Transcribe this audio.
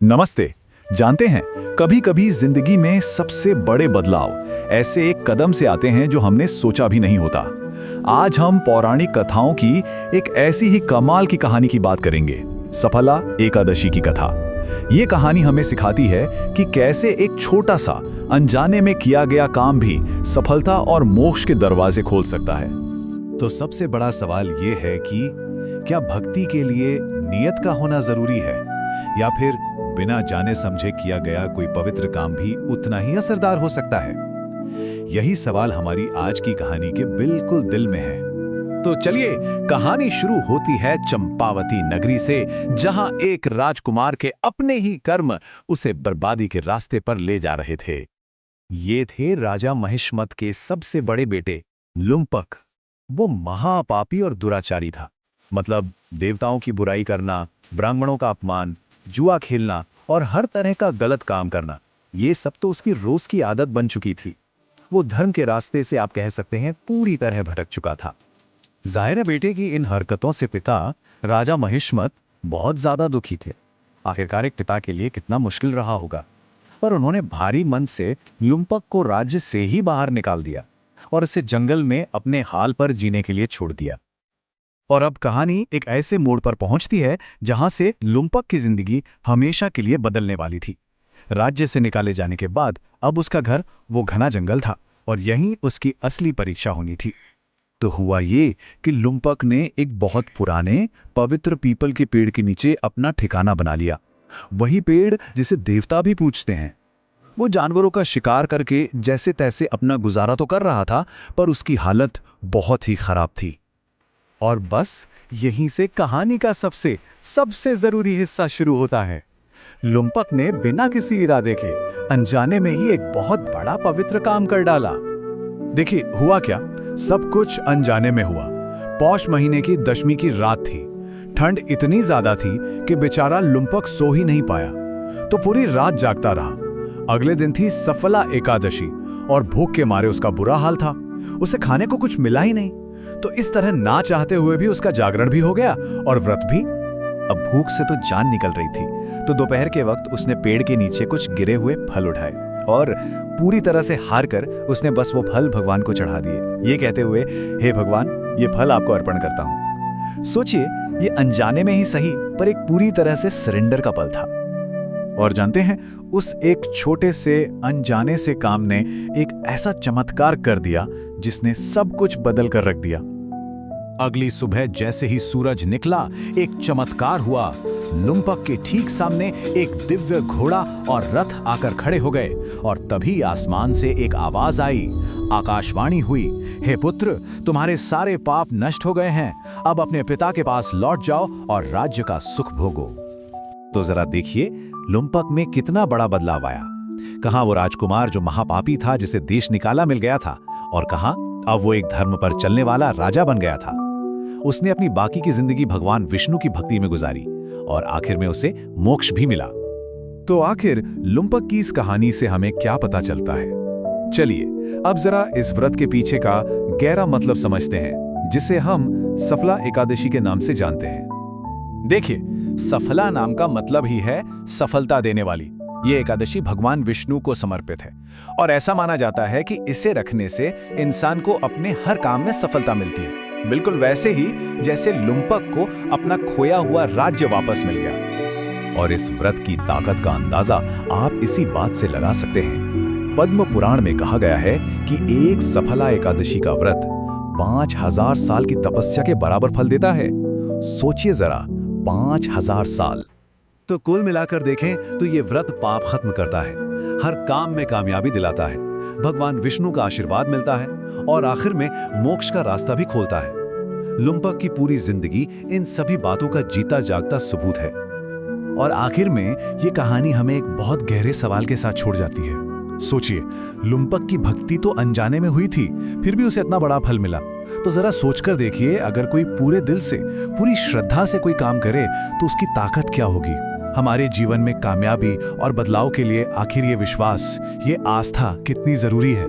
नमस्ते। जानते हैं, कभी कभी जिंदगी में सबसे बड़े बदलाव ऐसे एक कदम से आते हैं जो हमने सोचा भी नहीं होता। आज हम पौराणिक कथाओं की एक ऐसी ही कमाल की कहानी की बात करेंगे, सफला एकादशी की कथा। ये कहानी हमें सिखाती है कि कैसे एक छोटा सा अनजाने में किया गया काम भी सफलता और मोक्ष के दरवाजे खोल सकता है। तो सबसे बड़ा सवाल ये है कि क्या भक्ति के लिए नियत का होना जरूरी है, या फिर बिना जाने समझे किया गया कोई पवित्र काम भी उतना ही असरदार हो सकता है? यही सवाल हमारी आज की कहानी के बिल्कुल दिल में है। तो चलिए, कहानी शुरू होती है चंपावती नगरी से, जहां एक राजकुमार के अपने ही कर्म उसे बर्बादी के रास्ते पर ले जा रहे थे। ये थे राजा महिष्मत के सबसे बड़े बेटे लुम्पक। वो महापापी और दुराचारी था। मतलब देवताओं की बुराई करना, ब्राह्मणों का अपमान, जुआ खेलना और हर तरह का गलत काम करना, ये सब तो उसकी रोज की आदत बन चुकी थी। वो धर्म के रास्ते से आप कह सकते हैं पूरी तरह भटक चुका था। जाहिर है बेटे की इन हरकतों से पिता राजा महिष्मत बहुत ज्यादा दुखी थे। आखिरकार एक पिता के लिए कितना मुश्किल रहा होगा। पर उन्होंने भारी मन से लुम्पक को राज्य से ही बाहर निकाल दिया और उसे जंगल में अपने हाल पर जीने के लिए छोड़ दिया। और अब कहानी एक ऐसे मोड़ पर पहुंचती है जहां से लुम्पक की जिंदगी हमेशा के लिए बदलने वाली थी। राज्य से निकाले जाने के बाद अब उसका घर वो घना जंगल था और यहीं उसकी असली परीक्षा होनी थी। तो हुआ ये कि लुम्पक ने एक बहुत पुराने पवित्र पीपल के पेड़ के नीचे अपना ठिकाना बना लिया। वही पेड़ जिसे देवता भी पूजते हैं। वो जानवरों का शिकार करके जैसे तैसे अपना गुजारा तो कर रहा था, पर उसकी हालत बहुत ही खराब थी। और बस यहीं से कहानी का सबसे सबसे जरूरी हिस्सा शुरू होता है। लुम्पक ने बिना किसी इरादे के अनजाने में ही एक बहुत बड़ा पवित्र काम कर डाला। देखिए हुआ क्या, सब कुछ अनजाने में हुआ। पौष महीने की दशमी की रात थी। ठंड इतनी ज्यादा थी कि बेचारा लुम्पक सो ही नहीं पाया, तो पूरी रात जागता रहा। अगले दिन थी सफला एकादशी और भूख के मारे उसका बुरा हाल था। उसे खाने को कुछ मिला ही नहीं, तो इस तरह ना चाहते हुए भी उसका जागरण भी हो गया और व्रत भी। अब भूख से तो जान निकल रही थी, तो दोपहर के वक्त उसने पेड़ के नीचे कुछ गिरे हुए फल उठाए और पूरी तरह से हार कर उसने बस वो फल भगवान को चढ़ा दिए, ये कहते हुए, हे भगवान, ये फल आपको अर्पण करता हूं। सोचिए, ये अनजाने में ही सही, पर एक पूरी तरह से सरेंडर का पल था। और जानते हैं, उस एक छोटे से अनजाने से काम ने एक ऐसा चमत्कार कर दिया जिसने सब कुछ बदल कर रख दिया। अगली सुबह जैसे ही सूरज निकला, एक चमत्कार हुआ। लुम्पक के ठीक सामने एक दिव्य घोड़ा और रथ आकर खड़े हो गए और तभी आसमान से एक आवाज आई, आकाशवाणी हुई, हे पुत्र, तुम्हारे सारे पाप नष्ट हो गए हैं। अब अपने पिता के पास लौट जाओ और राज्य का सुख भोगो। तो जरा देखिए, लुम्पक में कितना बड़ा बदलाव आया। कहां वो राजकुमार जो महापापी था, जिसे देश निकाला मिल गया था, और कहां अब वो एक धर्म पर चलने वाला राजा बन गया था। उसने अपनी बाकी की जिंदगी भगवान विष्णु की भक्ति में गुजारी और आखिर में उसे मोक्ष भी मिला। तो आखिर लुम्पक की इस कहानी से हमें क्या पता चलता है? चलिए अब जरा इस व्रत के पीछे का गहरा मतलब समझते हैं, जिसे हम सफला एकादशी के नाम से जानते हैं। देखिए, सफला नाम का मतलब ही है सफलता देने वाली। ये एकादशी भगवान विष्णु को समर्पित है और ऐसा माना जाता है कि इसे रखने से इंसान को अपने हर काम में सफलता मिलती है, बिल्कुल वैसे ही जैसे लुम्पक को अपना खोया हुआ राज्य वापस मिल गया। और इस व्रत की ताकत का अंदाजा आप इसी बात से लगा सकते हैं। पद्म पुराण में कहा गया है कि एक सफला एकादशी का व्रत 5000 साल की तपस्या के बराबर फल देता है। सोचिए जरा, 5000 साल। तो कुल मिलाकर देखें तो ये व्रत पाप खत्म करता है, हर काम में कामयाबी दिलाता है, भगवान विष्णु का आशीर्वाद मिलता है और आखिर में मोक्ष का रास्ता भी खोलता है। लुम्पक की पूरी जिंदगी इन सभी बातों का जीता जागता सबूत है। और आखिर में ये कहानी हमें एक बहुत गहरे सवाल के साथ छोड़ जाती है। सोचिए, लुम्पक की भक्ति तो अनजाने में हुई थी, फिर भी उसे इतना बड़ा फल मिला। तो जरा सोचकर देखिए, अगर कोई पूरे दिल से, पूरी श्रद्धा से कोई काम करे तो उसकी ताकत क्या होगी। हमारे जीवन में कामयाबी और बदलाव के लिए आखिर ये विश्वास, ये आस्था कितनी जरूरी है।